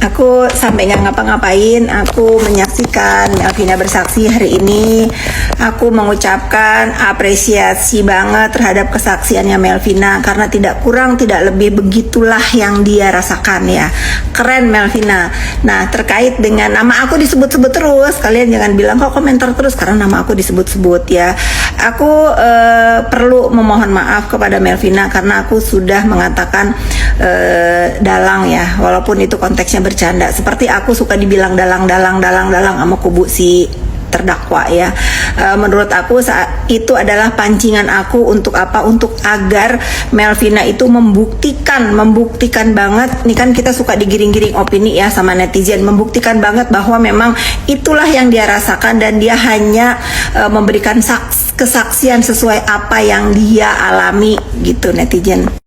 Aku sampai nggak ngapa-ngapain, aku menyaksikan Melvina bersaksi hari ini. Aku mengucapkan apresiasi banget terhadap kesaksiannya Melvina, karena tidak kurang tidak lebih begitulah yang dia rasakan ya. Keren Melvina. Nah, terkait dengan nama aku disebut-sebut terus, kalian jangan bilang kok komentar terus karena nama aku disebut-sebut ya. Aku perlu memohon maaf kepada Melvina karena aku sudah mengatakan dalang ya, walaupun itu konteksnya bercanda. Seperti aku suka dibilang dalang sama kubu si terdakwa ya. Menurut aku saat itu adalah pancingan aku untuk apa? Untuk agar Melvina itu membuktikan banget. Ini kan kita suka digiring-giring opini ya sama netizen, membuktikan banget bahwa memang itulah yang dia rasakan dan dia hanya memberikan kesaksian sesuai apa yang dia alami gitu netizen.